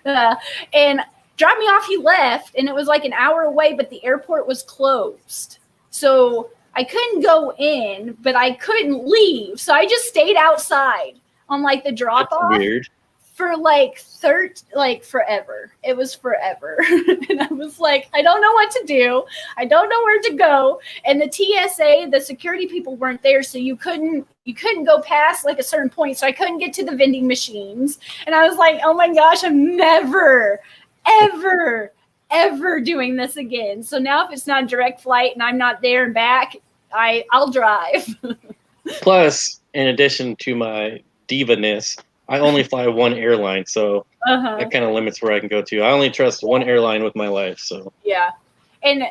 and dropped me off, he left, and it was like an hour away, but the airport was closed. So I couldn't go in, but I couldn't leave. So I just stayed outside on like the drop off. Weird. For like forever. It was forever. And I was like, I don't know what to do. I don't know where to go. And the TSA, the security people weren't there. So you couldn't go past like a certain point. So I couldn't get to the vending machines. And I was like, oh my gosh, I'm never, ever doing this again. So now if it's not a direct flight and I'm not there and back, I'll drive. Plus, in addition to my diva-ness, I only fly one airline, so that kind of limits where I can go to. I only trust one airline with my life, so. Yeah. And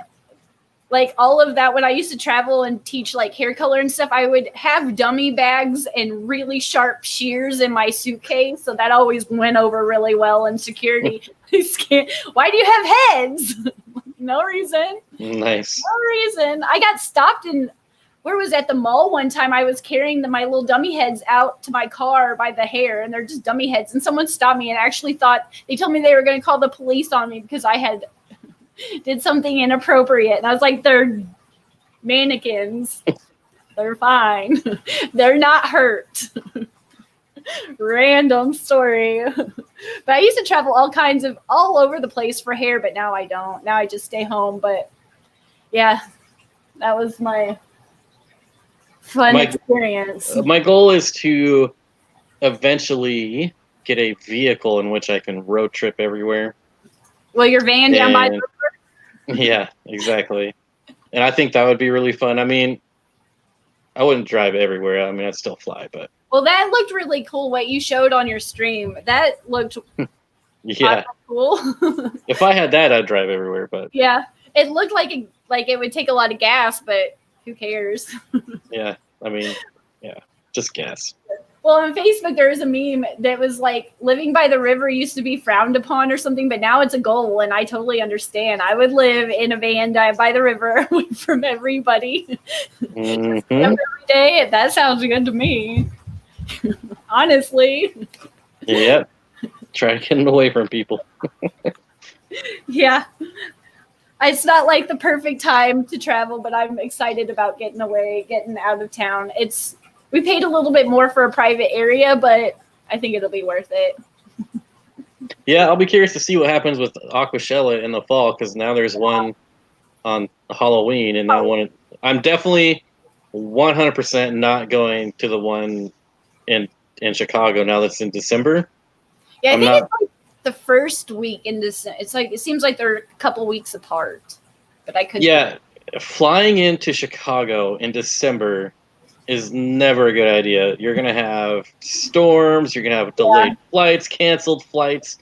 like all of that, when I used to travel and teach like hair color and stuff, I would have dummy bags and really sharp shears in my suitcase. So that always went over really well in security. Why do you have heads? No reason. Nice. No reason. I got stopped where was at the mall one time. I was carrying my little dummy heads out to my car by the hair, and they're just dummy heads. And someone stopped me and actually they told me they were going to call the police on me because I had did something inappropriate. And I was like, they're mannequins. They're fine. They're not hurt. Random story. But I used to travel all over the place for hair, but now I don't. Now I just stay home. But yeah, that was my fun experience. My goal is to eventually get a vehicle in which I can road trip everywhere. Well, your van down by the river? Yeah, exactly. And I think that would be really fun. I mean, I wouldn't drive everywhere. I mean, I'd still fly, but. Well, that looked really cool, what you showed on your stream. That looked cool. If I had that, I'd drive everywhere, but. Yeah, it looked like it would take a lot of gas, but who cares? Yeah, I mean, yeah, just gas. Well, on Facebook, there was a meme that was like living by the river used to be frowned upon or something, but now it's a goal, and I totally understand. I would live in a van by the river away from everybody every day. That sounds good to me. Honestly. Yep. Try getting away from people. Yeah. It's not like the perfect time to travel, but I'm excited about getting away, getting out of town. We paid a little bit more for a private area, but I think it'll be worth it. Yeah, I'll be curious to see what happens with Aquashella in the fall, because now there's one on Halloween, and I'm definitely 100% not going to the one in Chicago now that's in December. Yeah, I think it's like the first week in December. It seems like they're a couple weeks apart, but I could. Yeah, flying into Chicago in December is never a good idea. You're gonna have storms. You're gonna have delayed flights, canceled flights.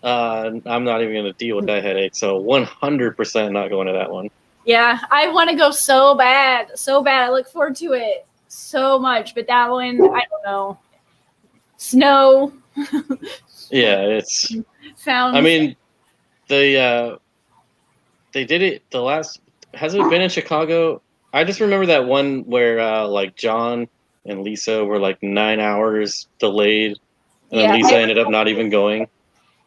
I'm not even gonna deal with that headache. So 100% not going to that one. Yeah, I want to go so bad. I look forward to it so much, but that one, I don't know. Snow. Yeah, it's. Sounds. I mean, they did it the last. Has it been in Chicago? I just remember that one where like John and Lisa were like 9 hours delayed, and then Lisa ended up not even going.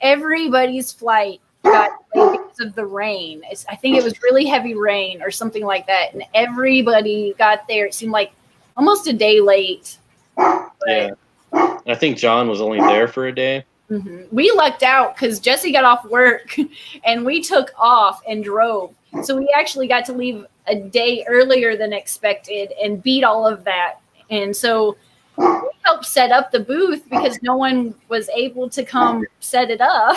Everybody's flight got delayed because of the rain. I think it was really heavy rain or something like that, and everybody got there. It seemed like almost a day late. Yeah, I think John was only there for a day. Mm-hmm. We lucked out because Jesse got off work, and we took off and drove. So we actually got to leave a day earlier than expected and beat all of that. And so we helped set up the booth because no one was able to come set it up.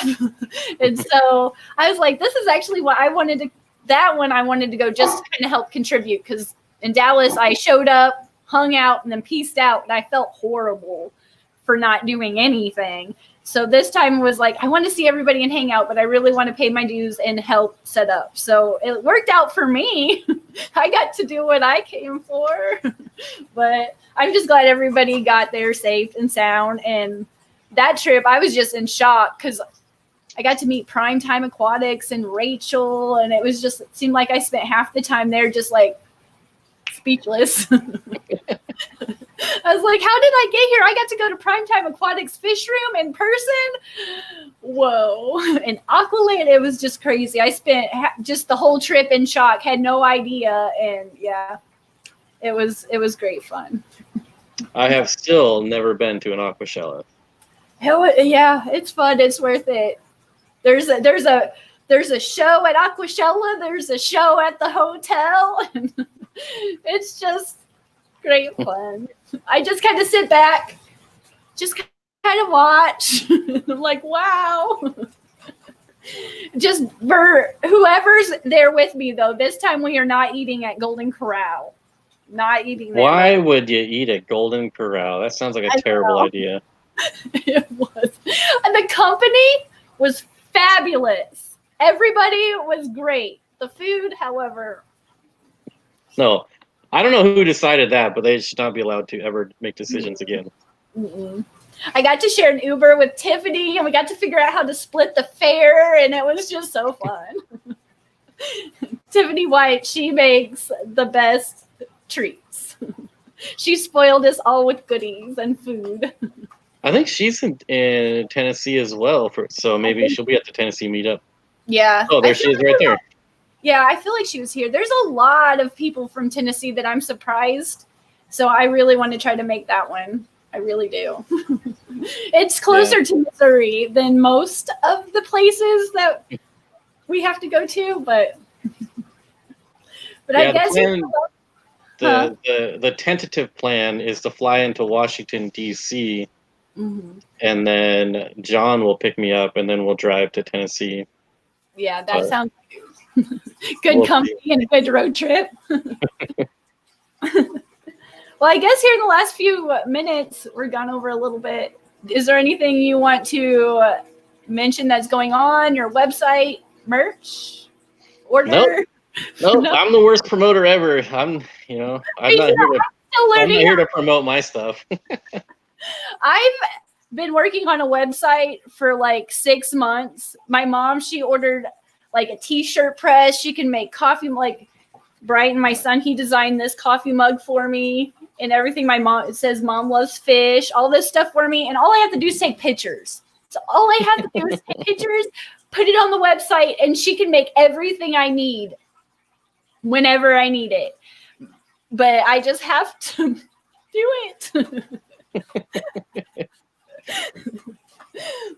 And so I was like, this is actually what I wanted to, that one I wanted to go just to kind of help contribute, because in Dallas I showed up, hung out, and then pieced out, and I felt horrible for not doing anything. So this time was like, I want to see everybody and hang out, but I really want to pay my dues and help set up. So it worked out for me. I got to do what I came for. But I'm just glad everybody got there safe and sound. And that trip, I was just in shock because I got to meet Primetime Aquatics and Rachel. And it was just, it seemed like I spent half the time there just like speechless. I was like, how did I get here? I got to go to Primetime Aquatics fish room in person. Whoa. And Aqualand, it was just crazy. I spent just the whole trip in shock, had no idea. And yeah, it was great fun. I have still never been to an Aquashella. Yeah, it's fun. It's worth it. There's a show at Aquashella. There's a show at the hotel. It's just great fun. I just kind of sit back, just kind of watch. I'm like, wow. Just for whoever's there with me, though, this time we are not eating at Golden Corral. Not eating there. Why would you eat at Golden Corral? That sounds like a terrible idea. It was. And the company was fabulous. Everybody was great. The food, however. No. I don't know who decided that, but they should not be allowed to ever make decisions again. Mm-mm. I got to share an Uber with Tiffany, and we got to figure out how to split the fare, and it was just so fun. Tiffany White, she makes the best treats. She spoiled us all with goodies and food. I think she's in Tennessee as well, so maybe she'll be at the Tennessee meetup. Yeah. Oh, there she is right there. Yeah, I feel like she was here. There's a lot of people from Tennessee that I'm surprised. So I really want to try to make that one. I really do. It's closer to Missouri than most of the places that we have to go to, but I guess the tentative plan is to fly into Washington, D.C., and then John will pick me up, and then we'll drive to Tennessee. Yeah, that sounds good company and a good road trip. Well, I guess here in the last few minutes, we're gone over a little bit. Is there anything you want to mention that's going on? Your website, merch, order? Nope. I'm the worst promoter ever. I'm not here to promote my stuff. I've been working on a website for like 6 months. My mom, she ordered like a t-shirt press. She can make coffee, like Brian, my son, he designed this coffee mug for me and everything. My mom, it says Mom Loves Fish, all this stuff for me. And all I have to do is take pictures. So all I have to do is take pictures, put it on the website, and she can make everything I need whenever I need it. But I just have to do it.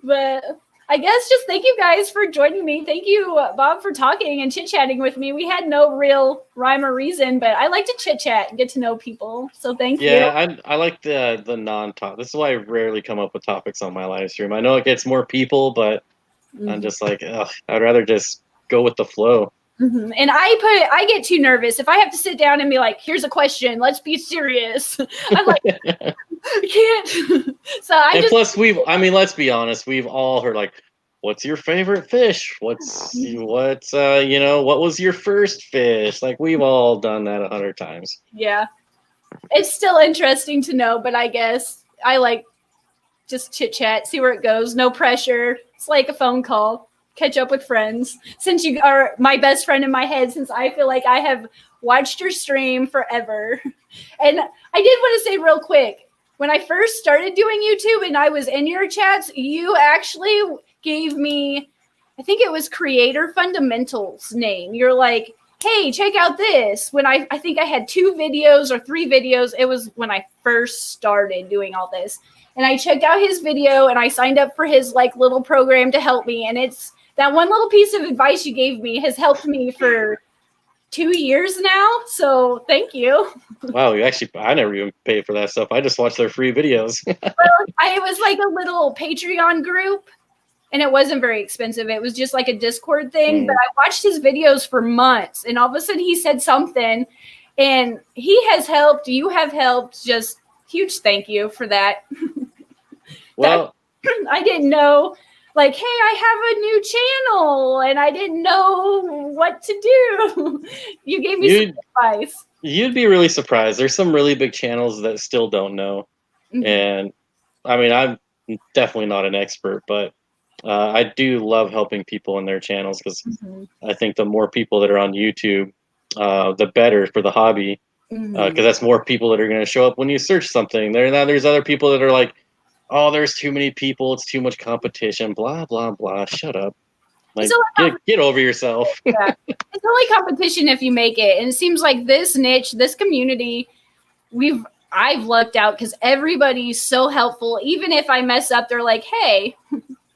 But I guess just thank you guys for joining me. Thank you, Bob, for talking and chit-chatting with me. We had no real rhyme or reason, but I like to chit-chat and get to know people. So thank you. Yeah, I like the non-talk. This is why I rarely come up with topics on my live stream. I know it gets more people, but I'm just like, I'd rather just go with the flow. Mm-hmm. And I get too nervous if I have to sit down and be like, here's a question, let's be serious. I'm like, I can't. So plus let's be honest, we've all heard like, what's your favorite fish? what was your first fish? Like we've all done that 100 times. Yeah. It's still interesting to know, but I guess I like just chit chat, see where it goes. No pressure. It's like a phone call. Catch up with friends. Since you are my best friend in my head, since I feel like I have watched your stream forever. And I did want to say real quick, when I first started doing YouTube and I was in your chats, you actually gave me, I think it was Creator Fundamentals name. You're like, hey, check out this. When I think I had 2 videos or 3 videos. It was when I first started doing all this. And I checked out his video and I signed up for his like little program to help me. And it's that one little piece of advice you gave me has helped me for 2 years now. So thank you. Wow, I never even paid for that stuff. I just watched their free videos. Well, it was like a little Patreon group, and it wasn't very expensive. It was just like a Discord thing. But I watched his videos for months, and all of a sudden he said something, and he has helped. You have helped. Just huge thank you for that. Well, I didn't know. Like, hey, I have a new channel, and I didn't know what to do. You gave me some advice. You'd be really surprised. There's some really big channels that still don't know. Mm-hmm. And I mean, I'm definitely not an expert, but I do love helping people in their channels because I think the more people that are on YouTube, the better for the hobby. Because that's more people that are going to show up when you search something. There's other people that are like, oh, there's too many people. It's too much competition. Blah, blah, blah. Shut up. Like, get over yourself. Yeah. It's only competition if you make it. And it seems like this niche, this community, I've lucked out because everybody's so helpful. Even if I mess up, they're like, hey,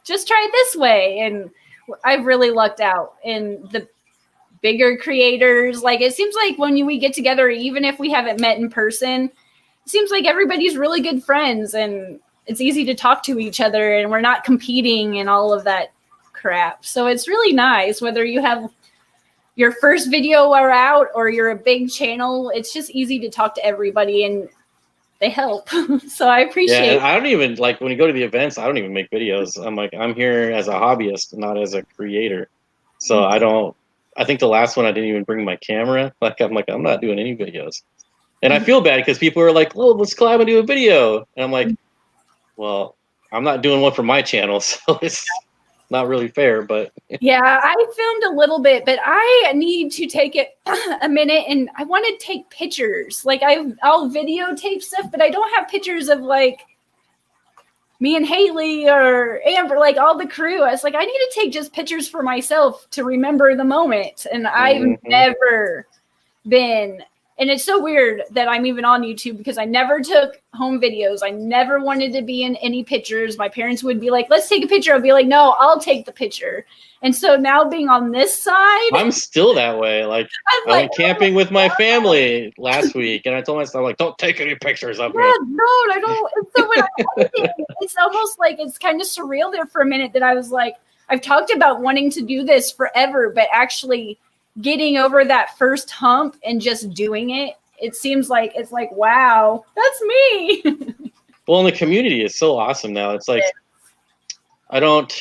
just try it this way. And I've really lucked out. And the bigger creators, like it seems like when we get together, even if we haven't met in person, it seems like everybody's really good friends and it's easy to talk to each other and we're not competing and all of that crap. So it's really nice whether you have your first video are out or you're a big channel. It's just easy to talk to everybody and they help. So I appreciate it. I don't even like when you go to the events, I don't even make videos. I'm here as a hobbyist, not as a creator. So I think the last one I didn't even bring my camera. I'm not doing any videos. And I feel bad because people are like, oh, let's collab and do a video. And I'm like, well, I'm not doing one for my channel, so it's not really fair, but yeah, I filmed a little bit, but I need to take it a minute and I want to take pictures. Like I'll videotape stuff, but I don't have pictures of like me and Haley or Amber, like all the crew. I was like, I need to take just pictures for myself to remember the moment. And I've never been. And it's so weird that I'm even on YouTube because I never took home videos. I never wanted to be in any pictures. My parents would be like, let's take a picture. I'd be like, no, I'll take the picture. And so now being on this side. I'm still that way. Like I went camping with my family last week and I told myself, like, don't take any pictures of me. No, I don't. So when it's almost like it's kind of surreal there for a minute that I was like, I've talked about wanting to do this forever, but actually getting over that first hump and just doing it, it seems like it's like, wow, that's me. Well, and the community is so awesome now. It's like I don't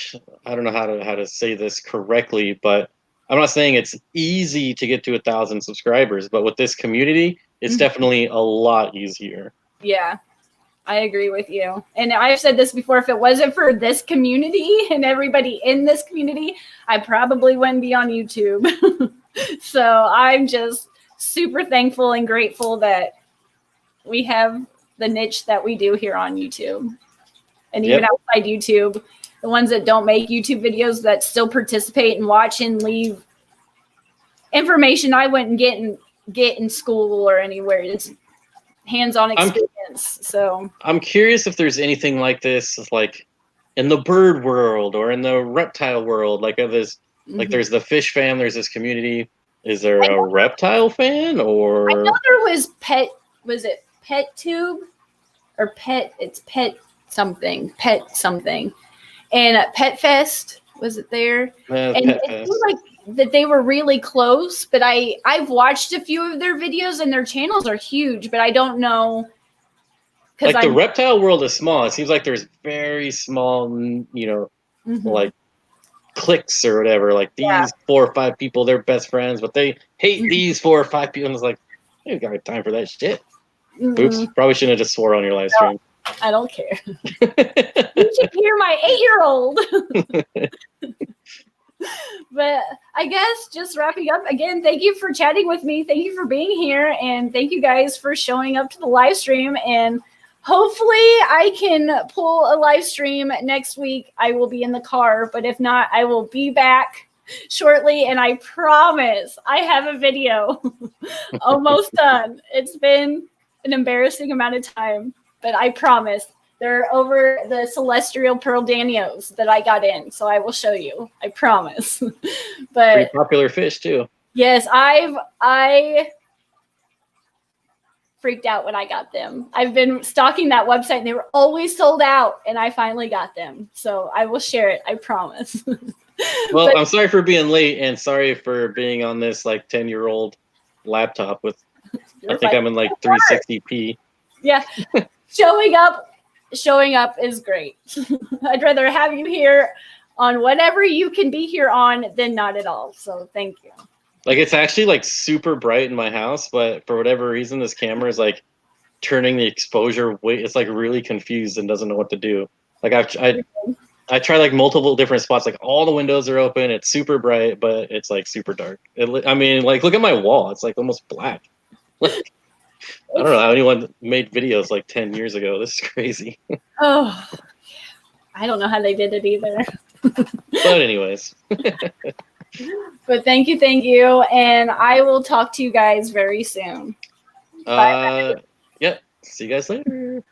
know how to say this correctly, but I'm not saying it's easy to get to 1,000 subscribers, but with this community, it's definitely a lot easier. Yeah, I agree with you. And I've said this before, if it wasn't for this community and everybody in this community, I probably wouldn't be on YouTube. So I'm just super thankful and grateful that we have the niche that we do here on YouTube. And even outside YouTube, the ones that don't make YouTube videos that still participate and watch and leave information I wouldn't get in school or anywhere. It's hands-on experience. So I'm curious if there's anything like this, like in the bird world or in the reptile world, like there's the fish fan, there's this community. Is there a reptile fan or? I know there was was it Pet Tube or it's Pet something. And at Pet Fest, was it there? And Pet it Fest. seemed like that they were really close, but I've watched a few of their videos and their channels are huge, but I don't know. Like the reptile world is small. It seems like there's very small, like cliques or whatever. Like these 4 or 5 people, they're best friends, but they hate these 4 or 5 people. And it's like, you ain't got time for that shit. Oops, probably shouldn't have just swore on your live stream. I don't care. You should hear my 8-year-old. But I guess just wrapping up again, thank you for chatting with me. Thank you for being here. And thank you guys for showing up to the live stream. And hopefully I can pull a live stream next week. I will be in the car, but if not, I will be back shortly. And I promise I have a video almost done. It's been an embarrassing amount of time, but I promise they're over the celestial pearl danios that I got in. So I will show you, I promise. But pretty popular fish too. Yes, I freaked out when I got them. I've been stalking that website and they were always sold out, and I finally got them. So I will share it, I promise. Well, I'm sorry for being late and sorry for being on this like 10-year-old laptop with I think I'm in like 360p. Yeah. Showing up is great. I'd rather have you here on whatever you can be here on than not at all. So thank you. Like it's actually like super bright in my house, but for whatever reason, this camera is like turning the exposure way. It's like really confused and doesn't know what to do. Like I try like multiple different spots. Like all the windows are open. It's super bright, but it's like super dark. I mean, like look at my wall. It's like almost black. Like, I don't know how anyone made videos like 10 years ago. This is crazy. Oh, I don't know how they did it either. But anyways. But thank you. And I will talk to you guys very soon. Bye. Yeah. See you guys later.